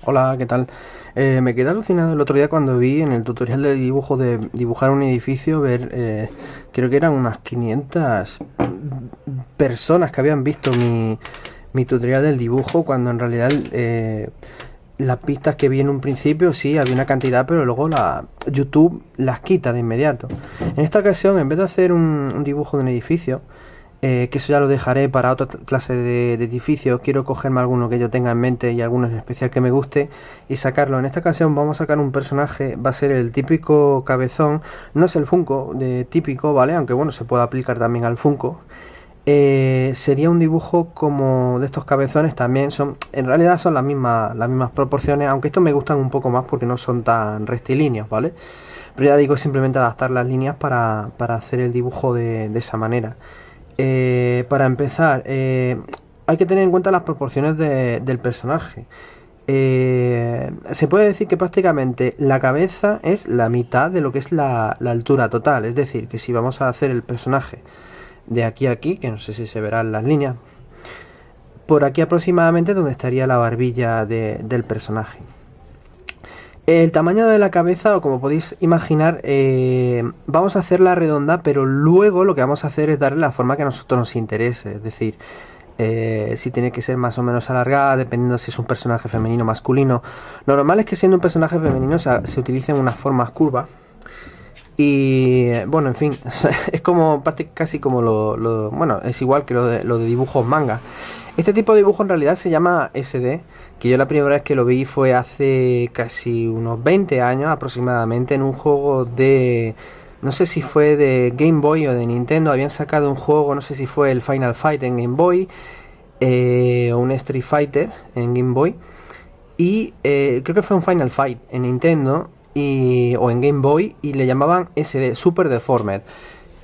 Hola, ¿qué tal? Me quedé alucinado el otro día cuando vi en el tutorial de dibujo de dibujar un edificio, creo que eran unas 500 personas que habían visto mi tutorial del dibujo, cuando en realidad las pistas que vi en un principio sí había una cantidad, pero luego YouTube las quita de inmediato. En esta ocasión, en vez de hacer un dibujo de un edificio, que eso ya lo dejaré para otra clase de edificios. Quiero cogerme alguno que yo tenga en mente y alguno en especial que me guste y sacarlo. En esta ocasión vamos a sacar un personaje, va a ser el típico cabezón, no es el Funko de típico, ¿vale? Aunque bueno, se puede aplicar también al Funko. Sería un dibujo como de estos cabezones también, en realidad son las mismas proporciones, aunque estos me gustan un poco más porque no son tan rectilíneos, ¿vale? Pero ya digo, simplemente adaptar las líneas para hacer el dibujo de esa manera. Para empezar, hay que tener en cuenta las proporciones del personaje. Se puede decir que prácticamente la cabeza es la mitad de lo que es la altura total. Es decir, que si vamos a hacer el personaje de aquí a aquí, que no sé si se verán las líneas, por aquí aproximadamente donde estaría la barbilla del personaje. El tamaño de la cabeza, o como podéis imaginar, vamos a hacerla redonda, pero luego lo que vamos a hacer es darle la forma que a nosotros nos interese. Es decir, si tiene que ser más o menos alargada, dependiendo si es un personaje femenino o masculino. Lo normal es que siendo un personaje femenino se utilicen unas formas curvas. Y bueno, en fin, es como casi como bueno, es igual que lo de dibujos manga. Este tipo de dibujo en realidad se llama SD, que yo la primera vez que lo vi fue hace casi unos 20 años aproximadamente en un juego no sé si fue de Game Boy o de Nintendo. Habían sacado un juego, no sé si fue el Final Fight en Game Boy, o un Street Fighter en Game Boy, y creo que fue un Final Fight en Nintendo o en Game Boy, y le llamaban SD, Super Deformed.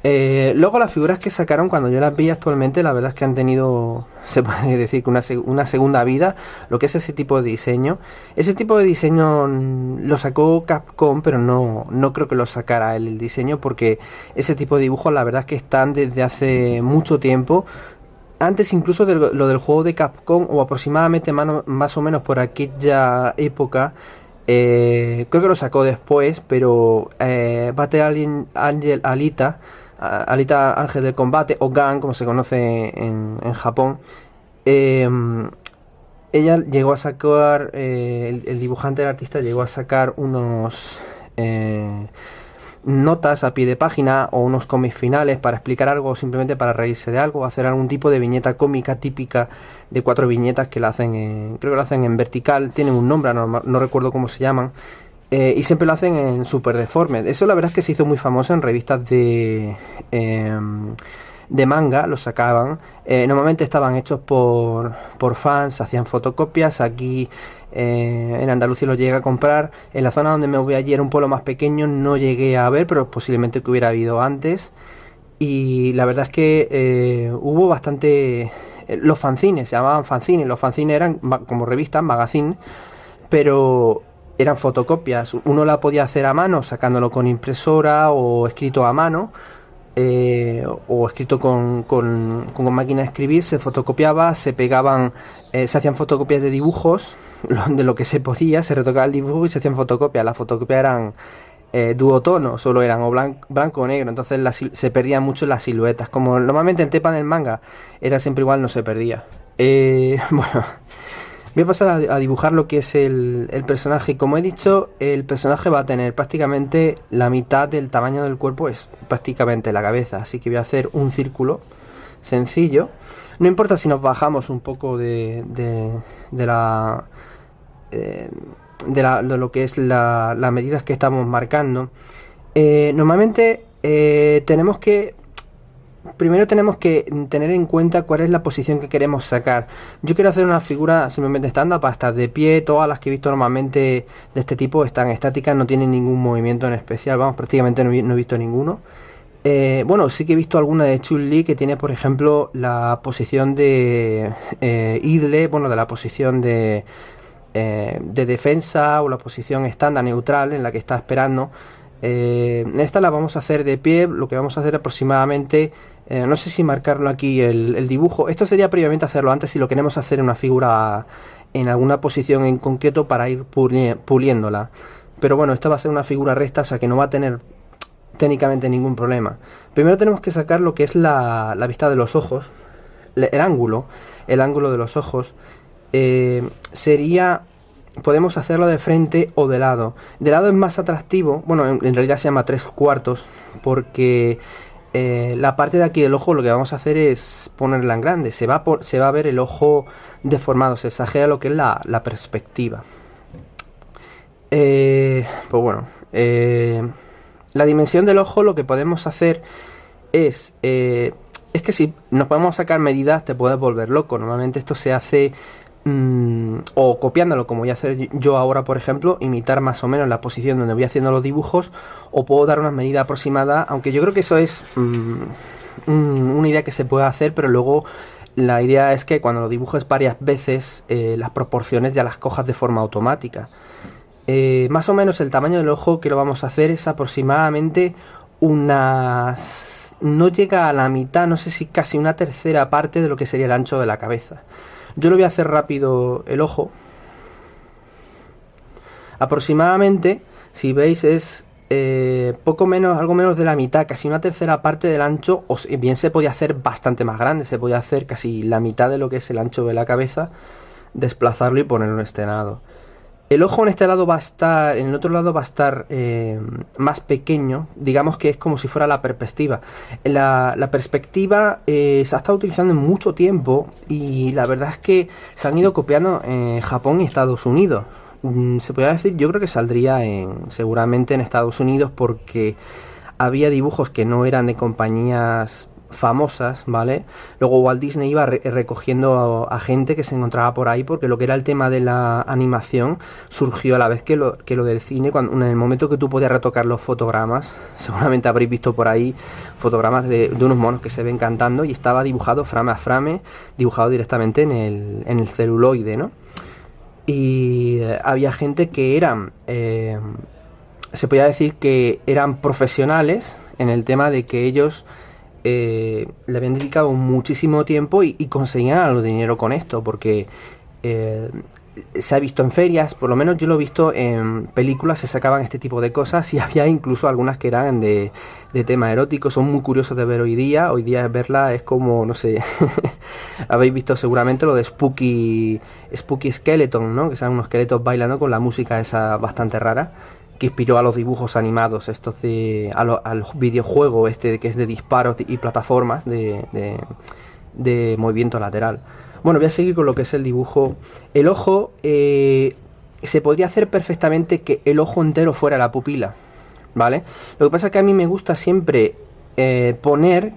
Luego las figuras que sacaron cuando yo las vi actualmente, la verdad es que han tenido, se puede decir que una segunda vida, lo que es ese tipo de diseño. Ese tipo de diseño lo sacó Capcom, pero no creo que lo sacara él el diseño, porque ese tipo de dibujos la verdad es que están desde hace mucho tiempo. Antes incluso de lo del juego de Capcom, o aproximadamente más o menos por aquella época. Creo que lo sacó después, pero Battle Angel Alita, Alita Ángel del Combate, o Gang, como se conoce en Japón, eh, ella llegó a sacar, el dibujante, el artista, llegó a sacar unos notas a pie de página o unos cómics finales para explicar algo, simplemente para reírse de algo, hacer algún tipo de viñeta cómica típica de 4 viñetas que la hacen creo que lo hacen en vertical, tienen un nombre, no recuerdo cómo se llaman, y siempre lo hacen en Super Deformed. Eso la verdad es que se hizo muy famoso en revistas de manga, los sacaban. Normalmente estaban hechos por fans, hacían fotocopias. Aquí en Andalucía los llegué a comprar. En la zona donde me voy allí era un pueblo más pequeño, no llegué a ver, pero posiblemente que hubiera habido antes. Y la verdad es que hubo bastante. Los fanzines, se llamaban fanzines. Los fanzines eran como revistas, magazine, pero eran fotocopias. Uno la podía hacer a mano, sacándolo con impresora o escrito a mano, o escrito con máquina de escribir. Se fotocopiaba, se pegaban, se hacían fotocopias de dibujos, de lo que se podía, se retocaba el dibujo y se hacían fotocopias. Las fotocopias eran duotono, solo eran o blanco o negro, entonces se perdían mucho las siluetas. Como normalmente el tepa del manga era siempre igual, no se perdía. Bueno, voy a pasar a dibujar lo que es el personaje. Y como he dicho, el personaje va a tener prácticamente la mitad del tamaño del cuerpo, es prácticamente la cabeza. Así que voy a hacer un círculo sencillo. No importa si nos bajamos un poco de la de lo que es las medidas que estamos marcando. Normalmente primero tenemos que tener en cuenta cuál es la posición que queremos sacar. Yo quiero hacer una figura simplemente estándar para estar de pie. Todas las que he visto normalmente de este tipo están estáticas, no tienen ningún movimiento en especial. Vamos, prácticamente no he visto ninguno. Bueno, sí que he visto alguna de Chun-Li que tiene, por ejemplo, la posición de idle, bueno, de la posición de defensa, o la posición estándar neutral en la que está esperando. Esta la vamos a hacer de pie. Lo que vamos a hacer aproximadamente, no sé si marcarlo aquí el dibujo. Esto sería previamente hacerlo antes si lo queremos hacer en una figura en alguna posición en concreto para ir puliéndola. Pero bueno, esta va a ser una figura recta, o sea que no va a tener técnicamente ningún problema. Primero tenemos que sacar lo que es la vista de los ojos, el ángulo de los ojos. Sería, podemos hacerlo de frente o de lado. De lado es más atractivo, bueno, en realidad se llama 3/4, porque la parte de aquí del ojo lo que vamos a hacer es ponerla en grande. Se va a ver el ojo deformado, se exagera lo que es la perspectiva. Pues bueno, la dimensión del ojo, lo que podemos hacer es que si nos podemos sacar medidas te puedes volver loco. Normalmente esto se hace o copiándolo, como voy a hacer yo ahora, por ejemplo, imitar más o menos la posición donde voy haciendo los dibujos, o puedo dar una medida aproximada, aunque yo creo que eso es una idea que se puede hacer, pero luego la idea es que cuando lo dibujes varias veces las proporciones ya las cojas de forma automática. Más o menos el tamaño del ojo que lo vamos a hacer es aproximadamente unas... no llega a la mitad, no sé si casi una tercera parte de lo que sería el ancho de la cabeza. Yo lo voy a hacer rápido el ojo. Aproximadamente, si veis, es poco menos, algo menos de la mitad, casi una tercera parte del ancho, o bien se podía hacer bastante más grande, se podía hacer casi la mitad de lo que es el ancho de la cabeza, desplazarlo y ponerlo en este lado. El ojo en este lado va a estar, en el otro lado va a estar más pequeño, digamos que es como si fuera la perspectiva. La perspectiva se ha estado utilizando en mucho tiempo y la verdad es que se han ido copiando en Japón y Estados Unidos. Se podría decir, yo creo que saldría seguramente en Estados Unidos porque había dibujos que no eran de compañías famosas, ¿vale? Luego Walt Disney iba recogiendo a gente que se encontraba por ahí, porque lo que era el tema de la animación surgió a la vez que lo del cine, cuando en el momento que tú podías retocar los fotogramas. Seguramente habréis visto por ahí fotogramas de unos monos que se ven cantando y estaba dibujado frame a frame, dibujado directamente en el celuloide, ¿no? Y había gente que eran se podía decir que eran profesionales en el tema de que ellos le habían dedicado muchísimo tiempo y conseguían algo de dinero con esto, porque se ha visto en ferias, por lo menos yo lo he visto en películas, se sacaban este tipo de cosas y había incluso algunas que eran de tema erótico. Son muy curiosos de ver hoy día verla es como, no sé, habéis visto seguramente lo de Spooky Skeleton, ¿no? Que son unos esqueletos bailando con la música esa bastante rara, que inspiró a los dibujos animados estos al videojuego este que es de disparos y plataformas de movimiento lateral. Bueno, voy a seguir con lo que es el dibujo. El ojo, se podría hacer perfectamente que el ojo entero fuera la pupila, ¿vale? Lo que pasa es que a mí me gusta siempre poner,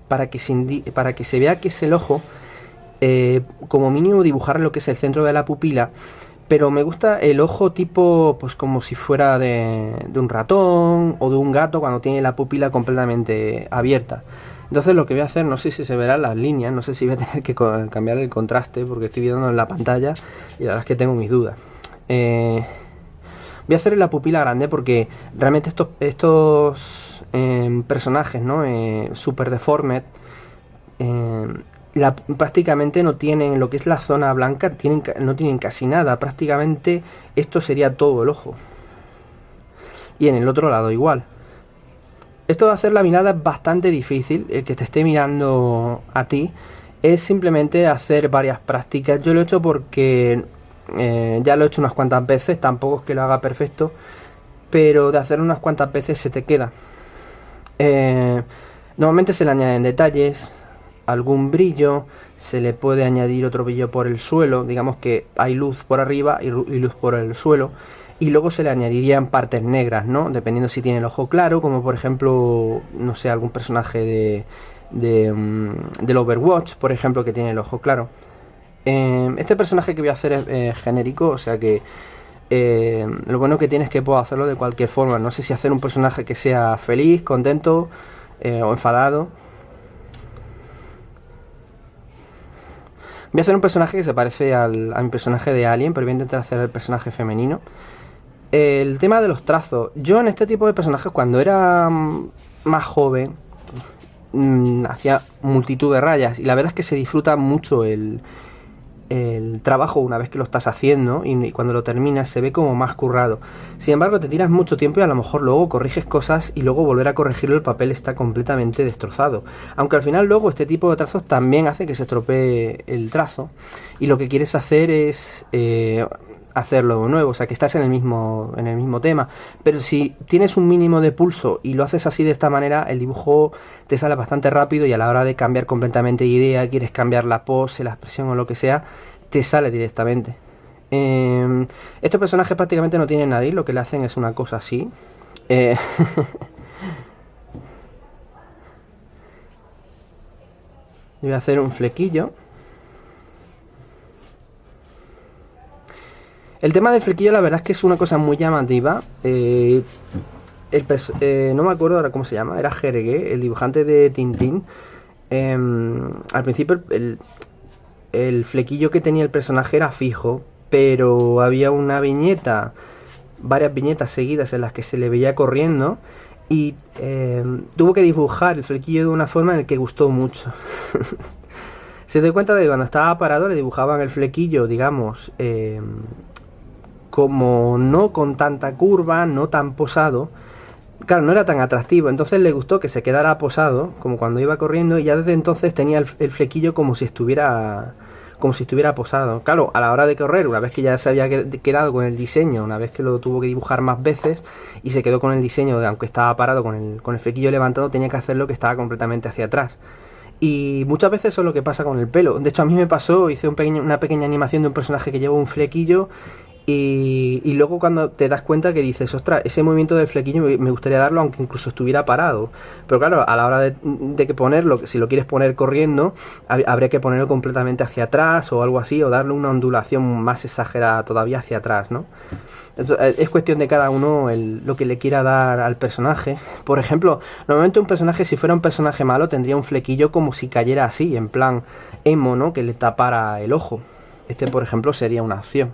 para que se vea que es el ojo, como mínimo dibujar lo que es el centro de la pupila. Pero me gusta el ojo tipo, pues como si fuera de un ratón o de un gato cuando tiene la pupila completamente abierta. Entonces lo que voy a hacer, no sé si se verán las líneas, no sé si voy a tener que cambiar el contraste porque estoy viendo en la pantalla y la verdad es que tengo mis dudas. Voy a hacer la pupila grande porque realmente estos personajes, ¿no? Super deformed, prácticamente no tienen lo que es la zona blanca, no tienen casi nada. Prácticamente esto sería todo el ojo. Y en el otro lado igual. Esto de hacer la mirada es bastante difícil. El que te esté mirando a ti es simplemente hacer varias prácticas. Yo lo he hecho porque ya lo he hecho unas cuantas veces. Tampoco es que lo haga perfecto, pero de hacer unas cuantas veces se te queda. Normalmente se le añaden detalles, algún brillo, se le puede añadir otro brillo por el suelo, digamos que hay luz por arriba y luz por el suelo, y luego se le añadirían partes negras, ¿no? Dependiendo si tiene el ojo claro, como por ejemplo, no sé, algún personaje del Overwatch, por ejemplo, que tiene el ojo claro. Este personaje que voy a hacer es genérico, o sea que lo bueno que tiene es que puedo hacerlo de cualquier forma. No sé si hacer un personaje que sea feliz, contento o enfadado. Voy a hacer un personaje que se parece a mi personaje de Alien, pero voy a intentar hacer el personaje femenino. El tema de los trazos. Yo en este tipo de personajes, cuando era más joven, hacía multitud de rayas. Y la verdad es que se disfruta mucho el el trabajo una vez que lo estás haciendo y cuando lo terminas se ve como más currado. Sin embargo, te tiras mucho tiempo y a lo mejor luego corriges cosas y luego volver a corregirlo, el papel está completamente destrozado. Aunque al final luego este tipo de trazos también hace que se estropee el trazo y lo que quieres hacer es hacerlo nuevo, o sea que estás en el mismo tema. Pero si tienes un mínimo de pulso y lo haces así de esta manera, el dibujo te sale bastante rápido y a la hora de cambiar completamente de idea, quieres cambiar la pose, la expresión o lo que sea, te sale directamente. Estos personajes prácticamente no tienen nariz, lo que le hacen es una cosa así. Eh, voy a hacer un flequillo. El tema del flequillo la verdad es que es una cosa muy llamativa. No me acuerdo ahora cómo se llama, era Jergue, el dibujante de Tintín. Al principio el flequillo que tenía el personaje era fijo, pero había una viñeta, varias viñetas seguidas en las que se le veía corriendo y tuvo que dibujar el flequillo de una forma en la que gustó mucho. Se dio cuenta de que cuando estaba parado le dibujaban el flequillo, digamos, como no con tanta curva, no tan posado. Claro, no era tan atractivo, entonces le gustó que se quedara posado, como cuando iba corriendo, y ya desde entonces tenía el flequillo como si estuviera posado. Claro, a la hora de correr, una vez que ya se había quedado con el diseño, una vez que lo tuvo que dibujar más veces, y se quedó con el diseño de, aunque estaba parado con el flequillo levantado, tenía que hacerlo que estaba completamente hacia atrás. Y muchas veces eso es lo que pasa con el pelo. De hecho, a mí me pasó, hice una pequeña animación de un personaje que lleva un flequillo y luego cuando te das cuenta que dices, ostras, ese movimiento del flequillo me gustaría darlo aunque incluso estuviera parado. Pero claro, a la hora de que ponerlo, si lo quieres poner corriendo, habría que ponerlo completamente hacia atrás o algo así, o darle una ondulación más exagerada todavía hacia atrás, ¿no? Entonces, es cuestión de cada uno lo que le quiera dar al personaje. Por ejemplo, normalmente un personaje, si fuera un personaje malo, tendría un flequillo como si cayera así, en plan emo, ¿no? Que le tapara el ojo. Este, por ejemplo, sería una opción.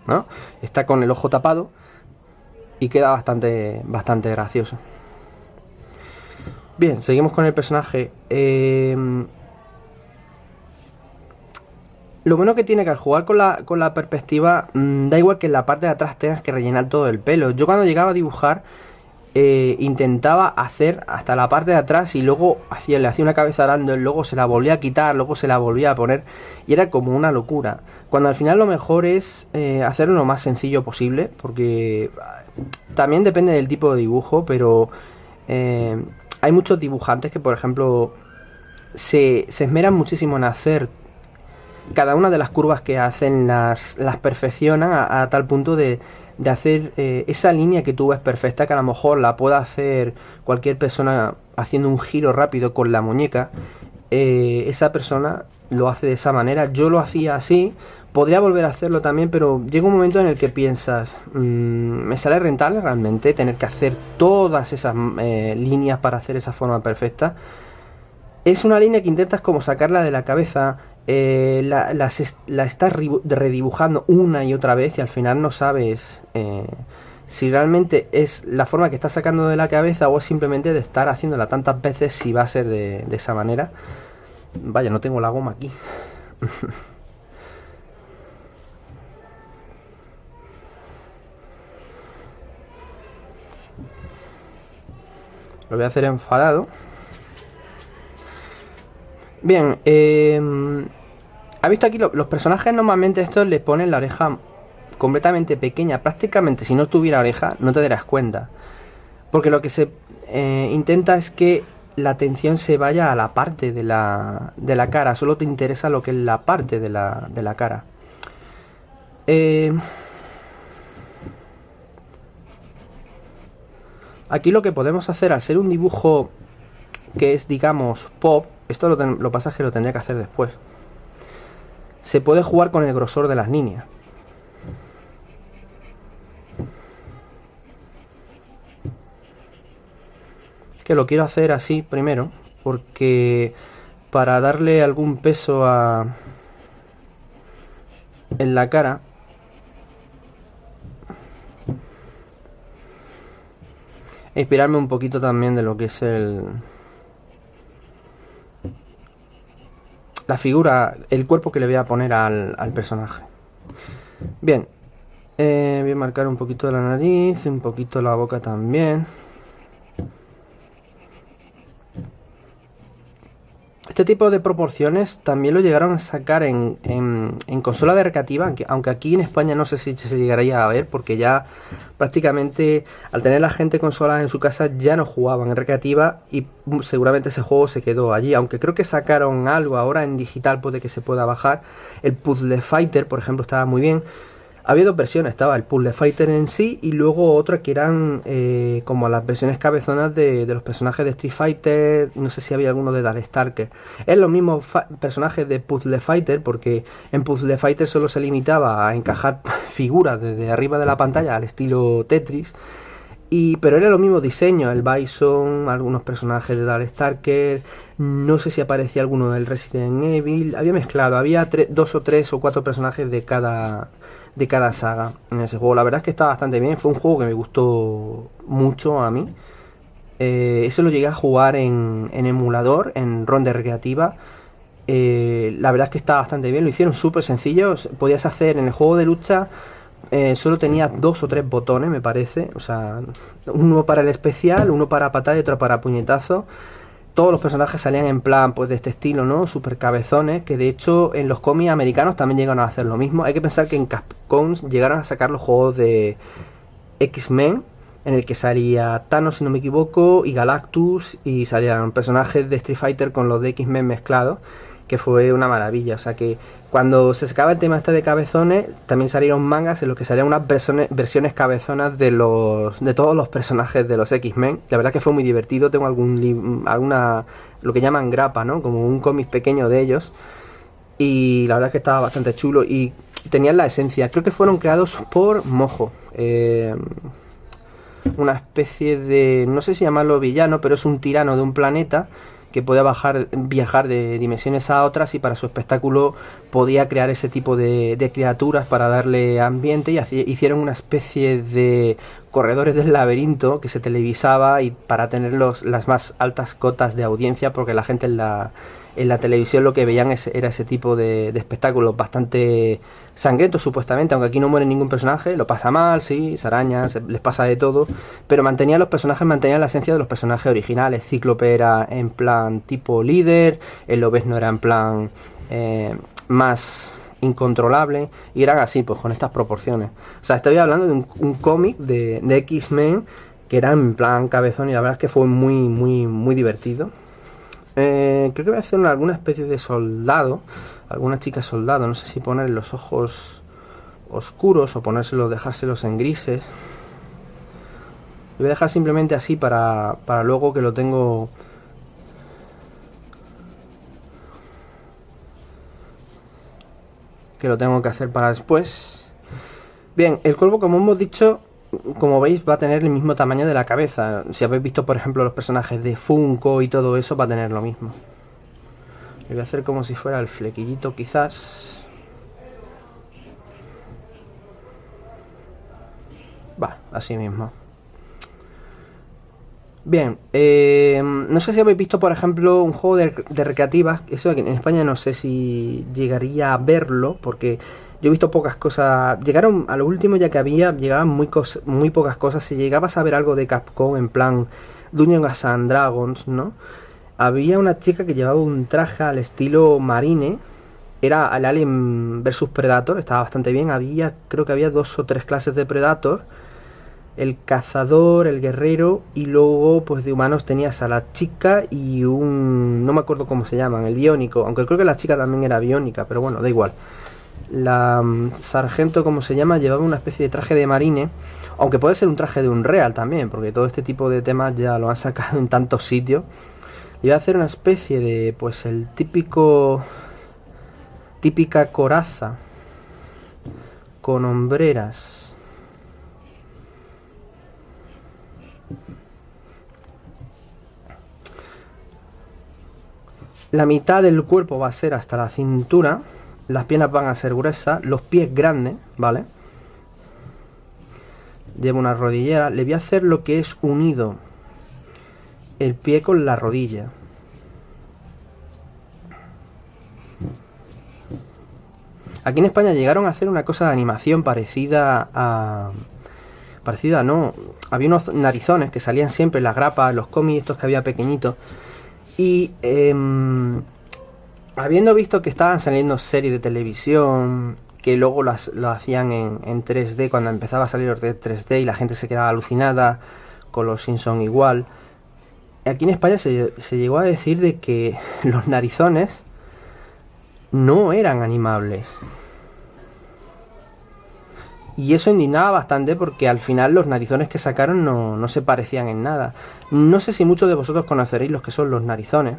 ¿No? Está con el ojo tapado y queda bastante gracioso. Bien, seguimos con el personaje. Lo bueno que tiene que al jugar con la perspectiva, da igual que en la parte de atrás tengas que rellenar todo el pelo. Yo cuando llegaba a dibujar, intentaba hacer hasta la parte de atrás y luego le hacía una cabeza arando, luego se la volvía a quitar, luego se la volvía a poner y era como una locura. Cuando al final lo mejor es hacerlo lo más sencillo posible, porque también depende del tipo de dibujo, pero hay muchos dibujantes que, por ejemplo, se esmeran muchísimo en hacer cada una de las curvas que hacen, las perfeccionan a tal punto de hacer esa línea que tú ves perfecta, que a lo mejor la pueda hacer cualquier persona haciendo un giro rápido con la muñeca. Esa persona lo hace de esa manera. Yo lo hacía así, podría volver a hacerlo también, pero llega un momento en el que piensas, ¿me sale rentable realmente tener que hacer todas esas líneas para hacer esa forma perfecta? Es una línea que intentas como sacarla de la cabeza, la estás redibujando una y otra vez y al final no sabes si realmente es la forma que estás sacando de la cabeza o es simplemente de estar haciéndola tantas veces si va a ser de esa manera. Vaya, no tengo la goma aquí. Lo voy a hacer enfadado. Bien, ¿ha visto aquí los personajes? Normalmente estos les ponen la oreja completamente pequeña, prácticamente si no tuviera oreja no te darás cuenta, porque lo que se intenta es que la atención se vaya a la parte de la cara, solo te interesa lo que es la parte de la cara. Aquí lo que podemos hacer al ser un dibujo que es, digamos, pop, esto lo pasa es que lo tendría que hacer después. Se puede jugar con el grosor de las líneas. Es que lo quiero hacer así primero, porque para darle algún peso en la cara, e inspirarme un poquito también de lo que es la figura, el cuerpo que le voy a poner al personaje. Bien, voy a marcar un poquito de la nariz, un poquito la boca también. Este tipo de proporciones también lo llegaron a sacar en consola de recreativa, aunque aquí en España no sé si se llegaría a ver, porque ya prácticamente al tener la gente consolas en su casa ya no jugaban en recreativa y seguramente ese juego se quedó allí, aunque creo que sacaron algo ahora en digital, puede que se pueda bajar. El Puzzle Fighter, por ejemplo, estaba muy bien. Había dos versiones, estaba el Puzzle Fighter en sí y luego otra que eran como las versiones cabezonas de los personajes de Street Fighter, no sé si había alguno de Darkstalker. Es los mismos personajes de Puzzle Fighter, porque en Puzzle Fighter solo se limitaba a encajar figuras desde arriba de la pantalla al estilo Tetris. Pero era lo mismo diseño, el Bison, algunos personajes de Darkstalker, no sé si aparecía alguno del Resident Evil, había mezclado, había dos o tres o cuatro personajes de cada saga en ese juego. La verdad es que está bastante bien, fue un juego que me gustó mucho a mí. Eso lo llegué a jugar en emulador, en ROM de recreativa. La verdad es que está bastante bien, lo hicieron súper sencillo, podías hacer en el juego de lucha. Solo tenía dos o tres botones, me parece. O sea, uno para el especial, uno para patada y otro para puñetazo. Todos los personajes salían en plan, pues de este estilo, ¿no? Super cabezones, que de hecho en los cómics americanos también llegaron a hacer lo mismo. Hay que pensar que en Capcom llegaron a sacar los juegos de X-Men, en el que salía Thanos, si no me equivoco, y Galactus, y salían personajes de Street Fighter con los de X-Men mezclados, que fue una maravilla. O sea que cuando se sacaba el tema este de cabezones, también salieron mangas en los que salían unas versiones cabezonas de todos los personajes de los X-Men. La verdad que fue muy divertido. Tengo alguna, lo que llaman grapa, ¿no? Como un cómic pequeño de ellos. Y la verdad es que estaba bastante chulo y tenían la esencia. Creo que fueron creados por Mojo. Una especie de, no sé si llamarlo villano, pero es un tirano de un planeta que podía viajar de dimensiones a otras, y para su espectáculo podía crear ese tipo de criaturas para darle ambiente, y hicieron una especie de corredores del laberinto que se televisaba, y para tener las más altas cotas de audiencia, porque la gente en la televisión lo que veían era ese tipo de espectáculos bastante sangrientos supuestamente, aunque aquí no muere ningún personaje, lo pasa mal, sí, se arañan, les pasa de todo, pero mantenían la esencia de los personajes originales. Cíclope era en plan tipo líder, el Lobezno era en plan más incontrolable, y eran así, pues con estas proporciones. O sea, estoy hablando de un cómic de X-Men que era en plan cabezón, y la verdad es que fue muy, muy, muy divertido. Creo que voy a hacer alguna especie de soldado, alguna chica soldado, no sé si poner los ojos oscuros o dejárselos en grises. Lo voy a dejar simplemente así para luego, que lo tengo que hacer para después. Bien, el cuervo, como hemos dicho, como veis, va a tener el mismo tamaño de la cabeza. Si habéis visto, por ejemplo, los personajes de Funko y todo eso, va a tener lo mismo. Le voy a hacer como si fuera el flequillito, quizás. Va, así mismo. Bien, no sé si habéis visto, por ejemplo, un juego de recreativas. Eso en España no sé si llegaría a verlo, porque yo he visto pocas cosas. Llegaron a lo último, ya que llegaban muy pocas cosas. Si llegabas a ver algo de Capcom, en plan Dungeons and Dragons, ¿no? Había una chica que llevaba un traje al estilo Marine. Era el Alien vs Predator, estaba bastante bien. Creo que había dos o tres clases de Predator. El cazador, el guerrero, y luego pues de humanos tenías a la chica y no me acuerdo cómo se llaman, el biónico, aunque creo que la chica también era biónica, pero bueno, da igual. La sargento, como se llama, llevaba una especie de traje de marine, aunque puede ser un traje de un real también, porque todo este tipo de temas ya lo han sacado en tantos sitios. Iba a hacer una especie de, pues el típica coraza con hombreras. La mitad del cuerpo va a ser hasta la cintura, las piernas van a ser gruesas, los pies grandes, ¿vale? lleva una rodillera. Le voy a hacer lo que es unido el pie con la rodilla. Aquí en España llegaron a hacer una cosa de animación parecida a... Parecida, no. Había unos narizones que salían siempre en las grapas, en los cómics estos que había pequeñitos. Y habiendo visto que estaban saliendo series de televisión, que luego lo hacían en 3D, cuando empezaba a salir los de 3D y la gente se quedaba alucinada, con los Simpsons igual. Aquí en España se llegó a decir de que los narizones no eran animables. Y eso indignaba bastante porque al final los narizones que sacaron no se parecían en nada. No sé si muchos de vosotros conoceréis los que son los narizones.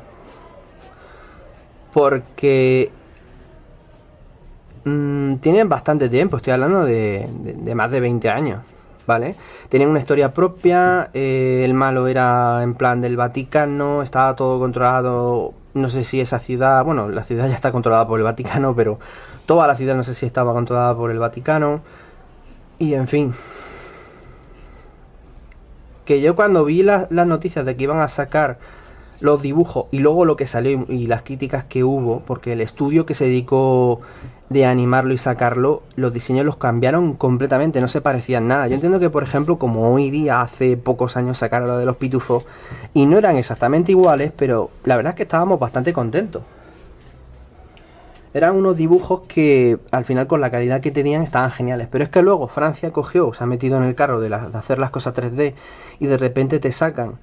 Porque tienen bastante tiempo, estoy hablando de más de 20 años, ¿vale? Tenían una historia propia, el malo era en plan del Vaticano, estaba todo controlado, no sé si esa ciudad, bueno, la ciudad ya está controlada por el Vaticano, pero toda la ciudad no sé si estaba controlada por el Vaticano. Y en fin, que yo cuando vi las noticias de que iban a sacar los dibujos y luego lo que salió y las críticas que hubo, porque el estudio que se dedicó de animarlo y sacarlo, los diseños los cambiaron completamente, no se parecían nada. Yo entiendo que, por ejemplo, como hoy día, hace pocos años sacaron lo de los pitufos y no eran exactamente iguales, pero la verdad es que estábamos bastante contentos. Eran unos dibujos que al final con la calidad que tenían estaban geniales. Pero es que luego Francia cogió, se ha metido en el carro de hacer las cosas 3D y de repente te sacan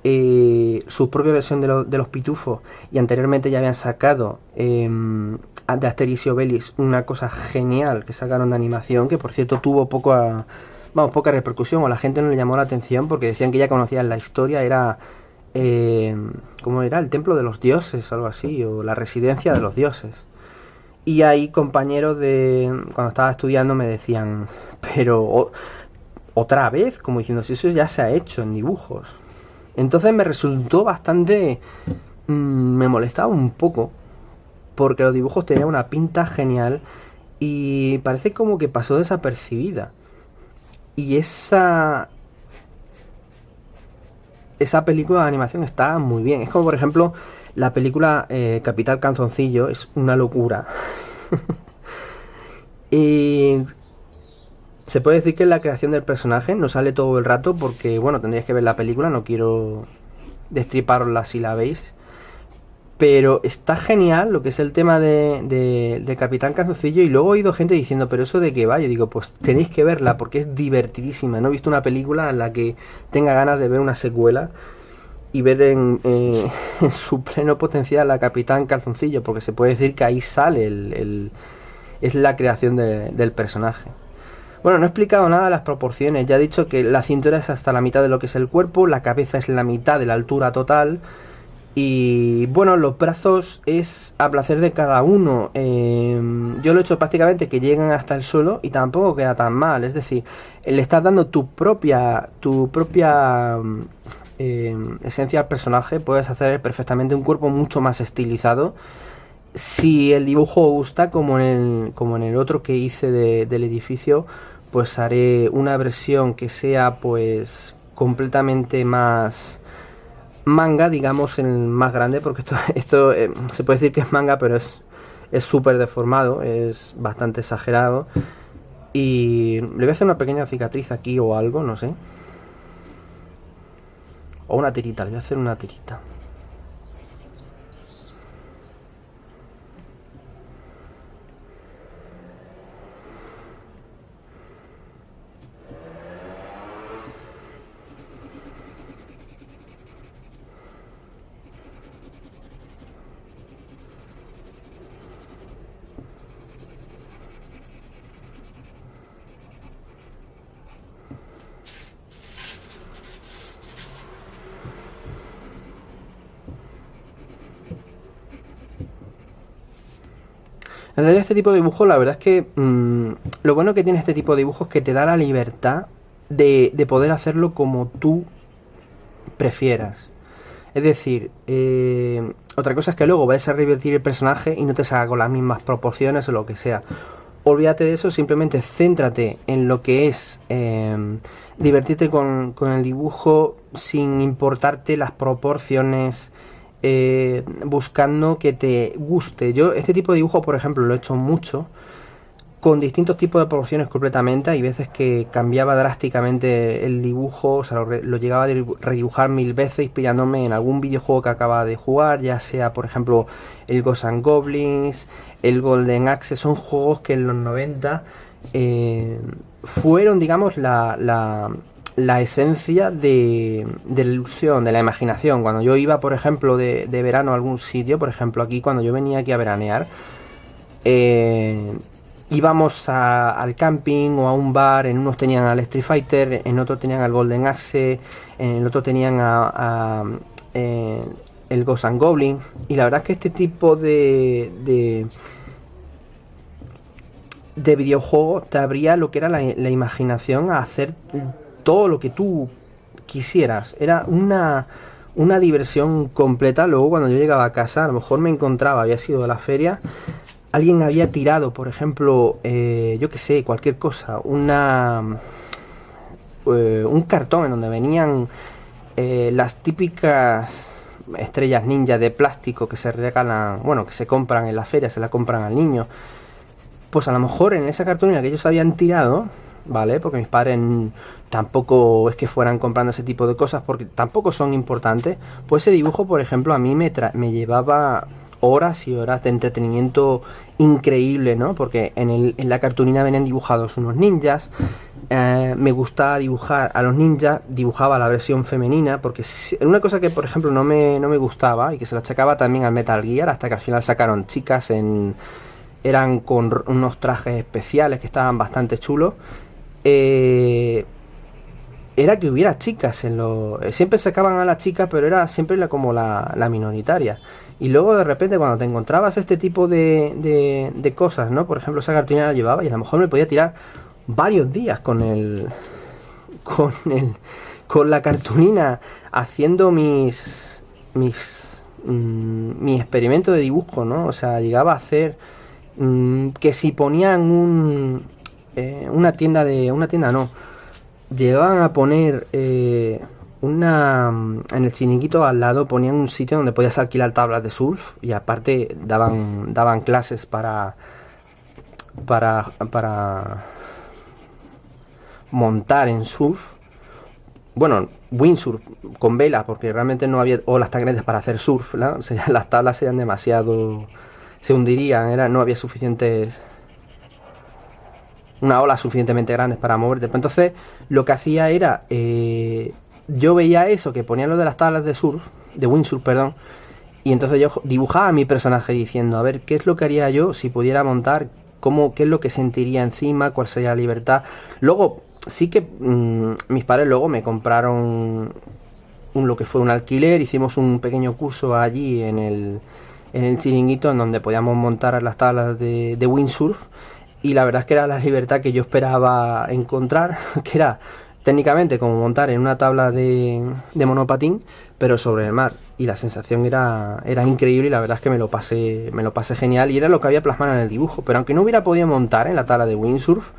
su propia versión de los pitufos. Y anteriormente ya habían sacado de Asterix y Obelix una cosa genial que sacaron de animación, que por cierto tuvo poca repercusión, o la gente no le llamó la atención porque decían que ya conocían la historia. Era... ¿cómo era? El templo de los dioses, algo así, o la residencia de los dioses. Y ahí compañeros cuando estaba estudiando me decían, pero otra vez, como diciendo, si eso ya se ha hecho en dibujos. Entonces me resultó bastante, me molestaba un poco, porque los dibujos tenían una pinta genial y parece como que pasó desapercibida. Y esa película de animación está muy bien. Es como, por ejemplo, la película Capitán Calzoncillo, es una locura. Y se puede decir que la creación del personaje no sale todo el rato porque, bueno, tendríais que ver la película, no quiero destriparosla si la veis. Pero está genial lo que es el tema de Capitán Calzoncillo. Y luego he oído gente diciendo, pero eso de qué va. Yo digo, pues tenéis que verla porque es divertidísima. No he visto una película en la que tenga ganas de ver una secuela y ver en su pleno potencial a Capitán Calzoncillo, porque se puede decir que ahí sale es la creación del personaje. Bueno, no he explicado nada de las proporciones. Ya he dicho que la cintura es hasta la mitad de lo que es el cuerpo, la cabeza es la mitad de la altura total. Y bueno, los brazos es a placer de cada uno. Yo lo he hecho prácticamente que lleguen hasta el suelo y tampoco queda tan mal. Es decir, le estás dando tu propia esencia al personaje. Puedes hacer perfectamente un cuerpo mucho más estilizado. Si el dibujo gusta, como en el otro que hice del edificio, pues haré una versión que sea pues completamente más manga, digamos, más grande, porque esto se puede decir que es manga, pero es súper deformado, es bastante exagerado. Y le voy a hacer una pequeña cicatriz aquí o algo, no sé. O una tirita, le voy a hacer una tirita. En realidad este tipo de dibujo, la verdad es que lo bueno que tiene este tipo de dibujo es que te da la libertad de poder hacerlo como tú prefieras. Es decir, otra cosa es que luego vayas a revertir el personaje y no te salga con las mismas proporciones o lo que sea. Olvídate de eso, simplemente céntrate en lo que es divertirte con el dibujo sin importarte las proporciones, buscando que te guste. Yo este tipo de dibujo, por ejemplo, lo he hecho mucho con distintos tipos de proporciones completamente. Hay veces que cambiaba drásticamente el dibujo, o sea, lo llegaba a redibujar mil veces inspirándome en algún videojuego que acababa de jugar, ya sea, por ejemplo, el Ghosts and Goblins, el Golden Axe. Son juegos que en los 90 fueron, digamos, la esencia de la ilusión, de la imaginación. Cuando yo iba, por ejemplo, de verano a algún sitio, por ejemplo, aquí, cuando yo venía aquí a veranear, íbamos al camping o a un bar. En unos tenían al Street Fighter, en otros tenían al Golden Axe, en el otro tenían el Ghosts and Goblins. Y la verdad es que este tipo de videojuegos te abría lo que era la imaginación a hacer todo lo que tú quisieras. Era una diversión completa. Luego, cuando yo llegaba a casa, a lo mejor me encontraba, había sido de la feria, alguien había tirado, por ejemplo, yo que sé, cualquier cosa, un cartón en donde venían las típicas estrellas ninja de plástico que se regalan, bueno, que se compran en la feria, se la compran al niño. Pues a lo mejor en esa cartulina que ellos habían tirado, ¿vale? Porque mis padres tampoco es que fueran comprando ese tipo de cosas, porque tampoco son importantes. Pues ese dibujo, por ejemplo, a mí me llevaba horas y horas de entretenimiento increíble, ¿no? Porque en la cartulina venían dibujados unos ninjas. Me gustaba dibujar a los ninjas, dibujaba la versión femenina, porque una cosa que, por ejemplo, no me gustaba y que se la achacaba también al Metal Gear, hasta que al final sacaron chicas eran con unos trajes especiales que estaban bastante chulos. Era que hubiera chicas siempre sacaban a las chicas, pero era siempre como la minoritaria. Y luego de repente, cuando te encontrabas este tipo de cosas, ¿no? Por ejemplo, esa cartulina la llevaba y a lo mejor me podía tirar varios días con la cartulina haciendo mis experimentos de dibujo, ¿no? O sea, llegaba a hacer que si ponían una tienda no, llegaban a poner en el chiringuito al lado ponían un sitio donde podías alquilar tablas de surf, y aparte daban clases para montar en surf, bueno, windsurf con vela, porque realmente no había olas tan grandes para hacer surf, ¿no? O sea, las tablas serían demasiado, se hundirían, no había una ola suficientemente grande para moverte. Entonces lo que hacía era, yo veía eso que ponían lo de las tablas de windsurf, perdón, y entonces yo dibujaba a mi personaje diciendo, a ver, ¿qué es lo que haría yo si pudiera montar? ¿Qué es lo que sentiría encima? ¿Cuál sería la libertad? Luego sí que mis padres luego me compraron lo que fue un alquiler. Hicimos un pequeño curso allí en el chiringuito, en donde podíamos montar las tablas de windsurf, y la verdad es que era la libertad que yo esperaba encontrar, que era técnicamente como montar en una tabla de monopatín, pero sobre el mar. Y la sensación era increíble, y la verdad es que me lo pasé genial, y era lo que había plasmado en el dibujo. Pero aunque no hubiera podido montar en la tabla de windsurf,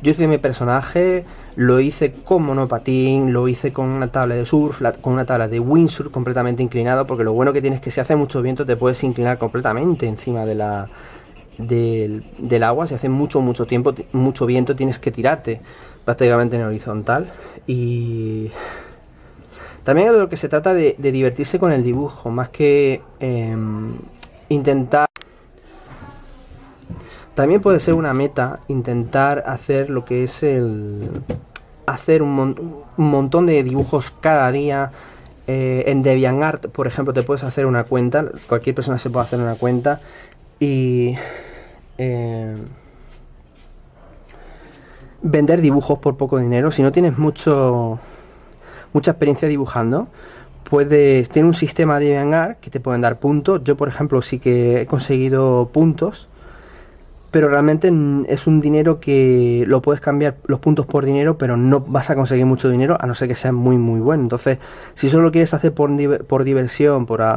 yo hice mi personaje, lo hice con monopatín, lo hice con una tabla de surf, con una tabla de windsurf completamente inclinado, porque lo bueno que tienes es que si hace mucho viento te puedes inclinar completamente encima del agua. Si hace mucho viento, tienes que tirarte prácticamente en horizontal. Y también de lo que se trata de divertirse con el dibujo, más que intentar. También puede ser una meta intentar hacer lo que es hacer un montón de dibujos cada día. En DeviantArt, por ejemplo, te puedes hacer una cuenta, cualquier persona se puede hacer una cuenta y vender dibujos por poco dinero. Si no tienes mucha experiencia dibujando, tiene un sistema de DeviantArt que te pueden dar puntos. Yo, por ejemplo, sí que he conseguido puntos pero realmente es un dinero que lo puedes cambiar los puntos por dinero, pero no vas a conseguir mucho dinero a no ser que sea muy muy bueno. Entonces, si solo lo quieres hacer por diversión, por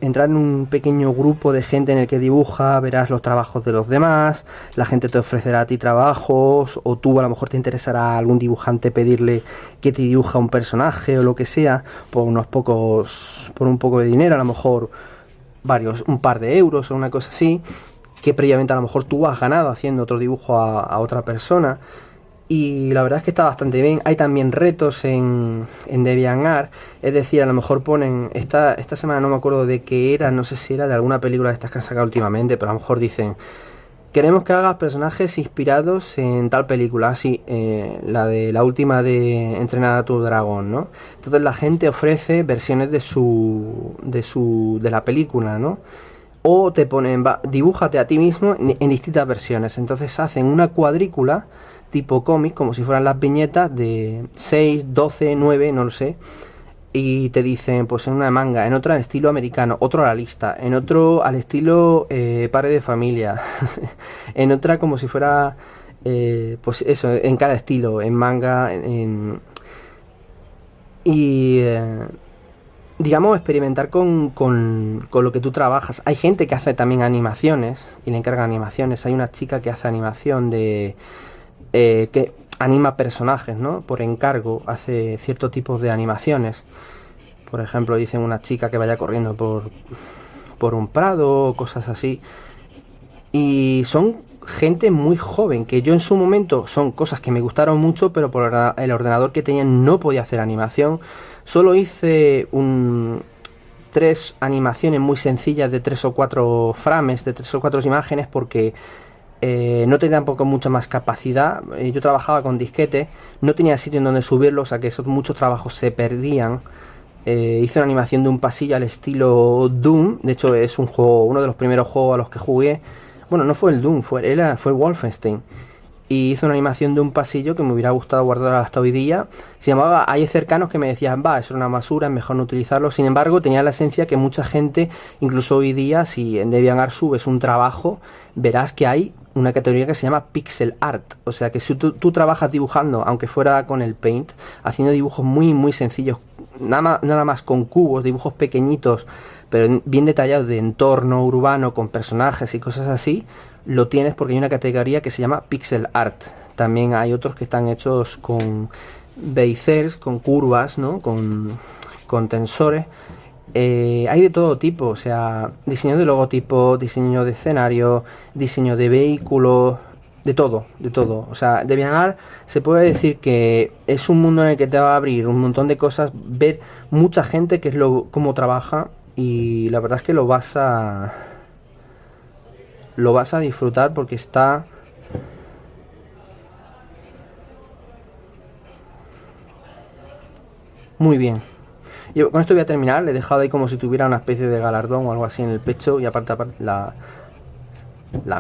entrar en un pequeño grupo de gente en el que dibuja, verás los trabajos de los demás, la gente te ofrecerá a ti trabajos, o tú a lo mejor te interesará a algún dibujante pedirle que te dibuja un personaje o lo que sea, por un poco de dinero, a lo mejor un par de euros o una cosa así, que previamente a lo mejor tú has ganado haciendo otro dibujo a otra persona. Y la verdad es que está bastante bien. Hay también retos en DeviantArt. Es decir, a lo mejor ponen... Esta semana no me acuerdo de qué era. No sé si era de alguna película de estas que han sacado últimamente. Pero a lo mejor dicen... Queremos que hagas personajes inspirados en tal película. Así, la de la última de Entrenar a tu dragón, ¿no? Entonces la gente ofrece versiones de la película, ¿no? O te ponen, dibújate a ti mismo en distintas versiones. Entonces hacen una cuadrícula tipo cómic, como si fueran las viñetas de 6, 12, 9, no lo sé. Y te dicen, pues en una de manga, en otra al estilo americano, otro realista, en otro al estilo padre de familia, en otra como si fuera, pues eso, en cada estilo, en manga, y digamos, experimentar con lo que tú trabajas. Hay gente que hace también animaciones y le encarga animaciones. Hay una chica que hace animación que anima personajes, ¿no? Por encargo, hace ciertos tipos de animaciones. Por ejemplo, dicen una chica que vaya corriendo por un prado o cosas así. Y son gente muy joven, que yo en su momento son cosas que me gustaron mucho, pero por el ordenador que tenía no podía hacer animación. Solo hice tres animaciones muy sencillas de 3 o 4 frames, de 3 o 4 imágenes, porque no tenía tampoco mucha más capacidad. Yo trabajaba con disquete, no tenía sitio en donde subirlo, o sea que esos muchos trabajos se perdían. Hice una animación de un pasillo al estilo Doom. De hecho es un juego, uno de los primeros juegos a los que jugué. Bueno, no fue el Doom, fue el Wolfenstein. Y hice una animación de un pasillo que me hubiera gustado guardar hasta hoy día. Se llamaba Hay cercanos, que me decían, es una basura, es mejor no utilizarlo. Sin embargo, tenía la esencia que mucha gente, incluso hoy día, si en DeviantArt subes un trabajo, verás que hay una categoría que se llama Pixel Art. O sea que si tú trabajas dibujando, aunque fuera con el Paint, haciendo dibujos muy muy sencillos, nada más con cubos, dibujos pequeñitos, pero bien detallados, de entorno urbano, con personajes y cosas así, lo tienes porque hay una categoría que se llama Pixel Art. También hay otros que están hechos con beziers, con curvas, ¿no? Con tensores. Hay de todo tipo, o sea, diseño de logotipos, diseño de escenario, diseño de vehículos, de todo, de todo. O sea, DeviantArt se puede decir que es un mundo en el que te va a abrir un montón de cosas, ver mucha gente que es cómo trabaja, y la verdad es que lo vas a disfrutar porque está muy bien. Yo con esto voy a terminar. Le he dejado ahí como si tuviera una especie de galardón o algo así en el pecho, y aparte la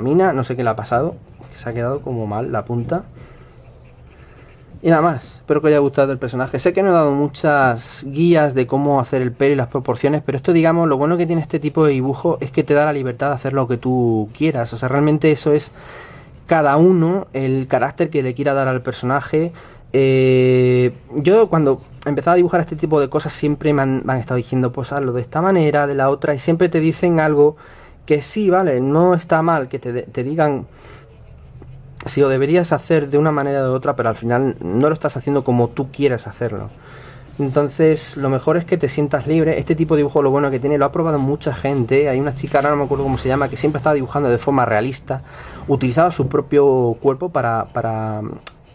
mina, no sé qué le ha pasado, que se ha quedado como mal la punta. Y nada más, espero que os haya gustado el personaje. Sé que no he dado muchas guías de cómo hacer el pelo y las proporciones, pero esto, digamos, lo bueno que tiene este tipo de dibujo es que te da la libertad de hacer lo que tú quieras. O sea, realmente eso es cada uno, el carácter que le quiera dar al personaje. Yo cuando empezaba a dibujar este tipo de cosas siempre me han estado diciendo, pues hazlo de esta manera, de la otra, y siempre te dicen algo que sí, vale, no está mal, que te digan si lo deberías hacer de una manera o de otra, pero al final no lo estás haciendo como tú quieres hacerlo. Entonces lo mejor es que te sientas libre. Este tipo de dibujo, lo bueno que tiene, lo ha probado mucha gente. Hay una chica, ahora no me acuerdo cómo se llama, que siempre estaba dibujando de forma realista, utilizaba su propio cuerpo para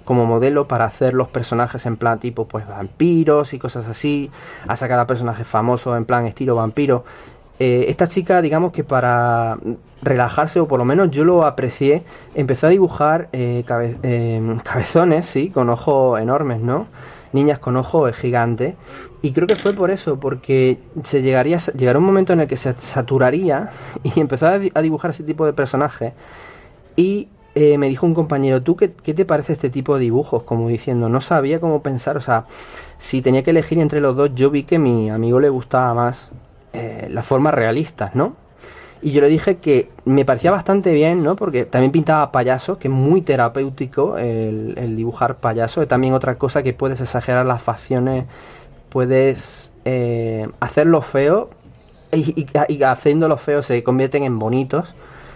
como modelo para hacer los personajes en plan tipo pues vampiros y cosas así. Ha sacado a personajes famosos en plan estilo vampiro. Esta chica, digamos que para relajarse, o por lo menos yo lo aprecié, empezó a dibujar cabezones, sí, con ojos enormes, ¿no? Niñas con ojos gigantes. Y creo que fue por eso, porque llegaría un momento en el que se saturaría y empezó a dibujar ese tipo de personajes. Y me dijo un compañero, ¿tú qué te parece este tipo de dibujos? Como diciendo, no sabía cómo pensar, o sea, si tenía que elegir entre los dos, yo vi que a mi amigo le gustaba más las formas realistas, ¿no? Y yo le dije que me parecía bastante bien, ¿no? Porque también pintaba payasos, que es muy terapéutico el dibujar payasos. Es también otra cosa que puedes exagerar las facciones, puedes hacerlo feo y haciéndolo feo se convierten en bonitos.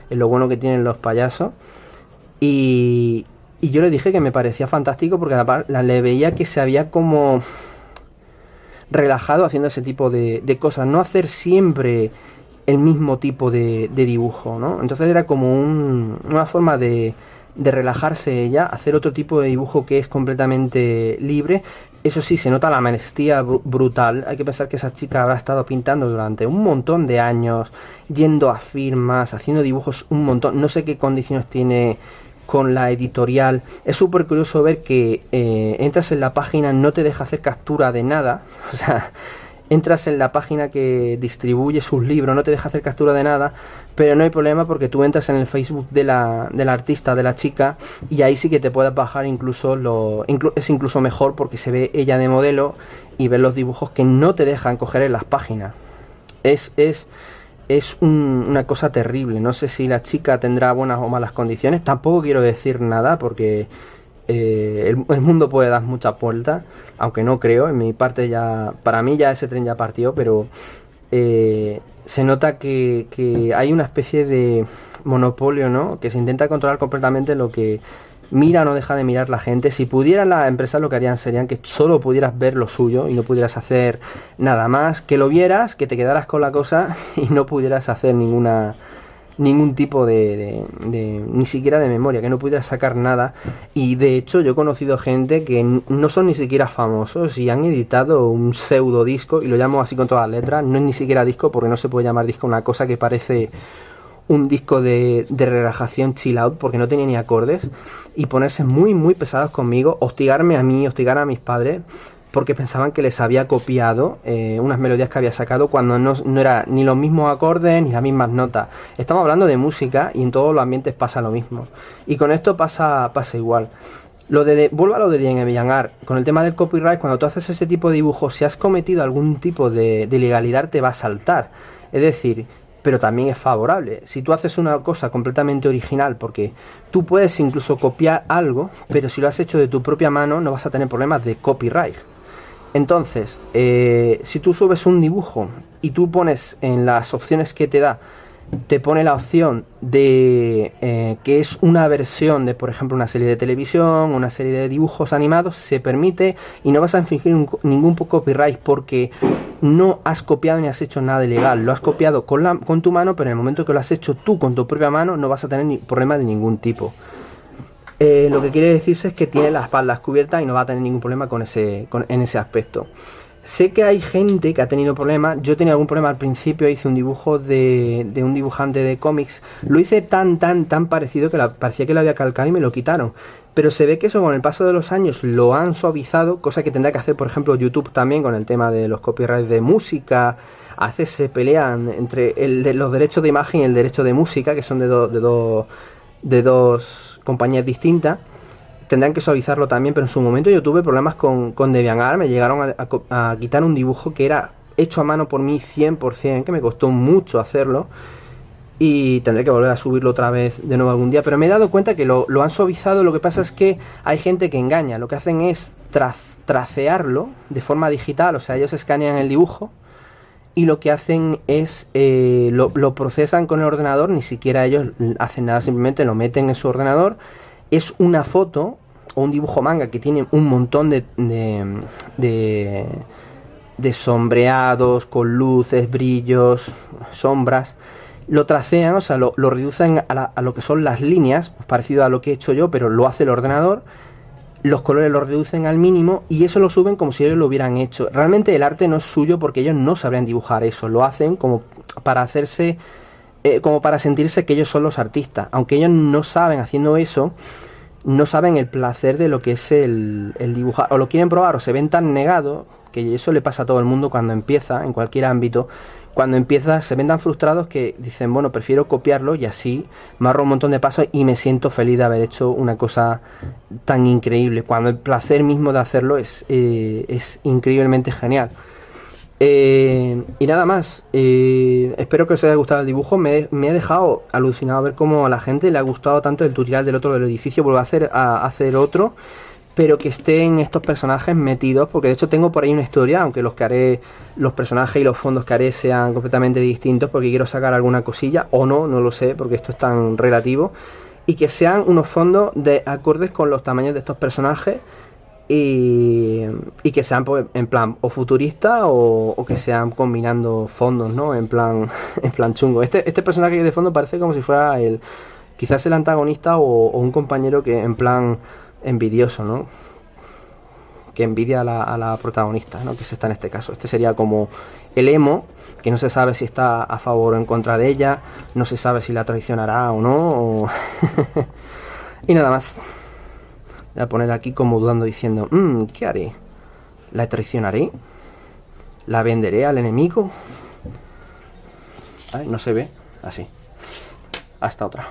Es lo bueno que tienen los payasos. Y yo le dije que me parecía fantástico porque le veía que se había como relajado haciendo ese tipo de cosas. No hacer siempre el mismo tipo de dibujo, ¿no? Entonces era como una forma de relajarse ella, hacer otro tipo de dibujo que es completamente libre. Eso sí, se nota la maestría brutal. Hay que pensar que esa chica habrá estado pintando durante un montón de años, yendo a firmas, haciendo dibujos un montón. No sé qué condiciones tiene con la editorial. Es súper curioso ver que entras en la página, no te deja hacer captura de nada. O sea, entras en la página que distribuye sus libros, no te deja hacer captura de nada, pero no hay problema porque tú entras en el Facebook de la artista, de la chica, y ahí sí que te puedes bajar incluso es incluso mejor porque se ve ella de modelo y ves los dibujos que no te dejan coger en las páginas. Es una cosa terrible. No sé si la chica tendrá buenas o malas condiciones. Tampoco quiero decir nada porque el mundo puede dar muchas vueltas, aunque no creo. En mi parte ya, para mí ya ese tren ya partió, pero se nota que hay una especie de monopolio, ¿no? Que se intenta controlar completamente lo que mira o no deja de mirar la gente. Si pudieran las empresas, lo que harían serían que solo pudieras ver lo suyo y no pudieras hacer nada más, que lo vieras, que te quedaras con la cosa y no pudieras hacer ningún tipo ni siquiera de memoria, que no pudieras sacar nada. Y de hecho yo he conocido gente que no son ni siquiera famosos y han editado un pseudo disco, y lo llamo así con todas las letras. No es ni siquiera disco porque no se puede llamar disco una cosa que parece un disco de relajación chill out, porque no tenía ni acordes, y ponerse muy muy pesados conmigo, hostigarme a mí, hostigar a mis padres, porque pensaban que les había copiado unas melodías que había sacado cuando no era ni los mismos acordes ni las mismas notas. Estamos hablando de música y en todos los ambientes pasa lo mismo, y con esto pasa igual. Vuelvo a lo de DeviantArt, con el tema del copyright. Cuando tú haces ese tipo de dibujos, si has cometido algún tipo de ilegalidad, te va a saltar. Es decir, pero también es favorable. Si tú haces una cosa completamente original, porque tú puedes incluso copiar algo, pero si lo has hecho de tu propia mano, no vas a tener problemas de copyright. Entonces, si tú subes un dibujo y tú pones en las opciones que te da, te pone la opción de que es una versión de, por ejemplo, una serie de televisión, una serie de dibujos animados, se permite y no vas a infringir ningún copyright porque no has copiado ni has hecho nada ilegal. Lo has copiado con tu mano, pero en el momento que lo has hecho tú con tu propia mano no vas a tener problema de ningún tipo. Lo que quiere decirse es que tiene las espaldas cubiertas y no va a tener ningún problema en ese aspecto. Sé que hay gente que ha tenido problemas. Yo tenía algún problema al principio. Hice un dibujo de un dibujante de cómics. Lo hice tan parecido que parecía que lo había calcado y me lo quitaron. Pero se ve que eso con el paso de los años lo han suavizado, cosa que tendrá que hacer, por ejemplo, YouTube también con el tema de los copyrights de música. A veces se pelean entre los derechos de imagen y el derecho de música, que son de dos compañías distintas. Tendrán que suavizarlo también, pero en su momento yo tuve problemas con DeviantArt. Me llegaron a quitar un dibujo que era hecho a mano por mí 100%, que me costó mucho hacerlo, y tendré que volver a subirlo otra vez de nuevo algún día. Pero me he dado cuenta que lo han suavizado. Lo que pasa es que hay gente que engaña. Lo que hacen es tracearlo de forma digital. O sea, ellos escanean el dibujo y lo que hacen es lo procesan con el ordenador. Ni siquiera ellos hacen nada, simplemente lo meten en su ordenador. Es una foto o un dibujo manga que tiene un montón de sombreados, con luces, brillos, sombras. Lo tracean, o sea, lo reducen a lo que son las líneas, pues parecido a lo que he hecho yo, pero lo hace el ordenador. Los colores los reducen al mínimo y eso lo suben como si ellos lo hubieran hecho. Realmente el arte no es suyo porque ellos no sabrían dibujar eso. Lo hacen como para hacerse... como para sentirse que ellos son los artistas. Aunque ellos no saben, haciendo eso, no saben el placer de lo que es el dibujar. O lo quieren probar o se ven tan negados, que eso le pasa a todo el mundo cuando empieza, en cualquier ámbito. Cuando empieza se ven tan frustrados que dicen, bueno, prefiero copiarlo y así me ahorro un montón de pasos y me siento feliz de haber hecho una cosa tan increíble. Cuando el placer mismo de hacerlo es increíblemente genial. Y nada más. Espero que os haya gustado el dibujo. Me he dejado alucinado a ver cómo a la gente le ha gustado tanto el tutorial del otro del edificio. Vuelvo a hacer otro, pero que estén estos personajes metidos, porque de hecho tengo por ahí una historia, aunque los que haré, los personajes y los fondos que haré sean completamente distintos, porque quiero sacar alguna cosilla, o no, no lo sé, porque esto es tan relativo, y que sean unos fondos de acordes con los tamaños de estos personajes, y que sean pues, en plan o futurista o que sean combinando fondos, ¿no? En plan, en plan chungo. Este personaje de fondo parece como si fuera quizás el antagonista o un compañero que en plan envidioso, ¿no? Que envidia a la protagonista, ¿no? Que es esta en este caso. Este sería como el emo, que no se sabe si está a favor o en contra de ella, no se sabe si la traicionará o no. Y nada más. Voy a poner aquí como dudando diciendo, ¿qué haré? ¿La traicionaré? ¿La venderé al enemigo? Ay, no se ve. Así. Hasta otra.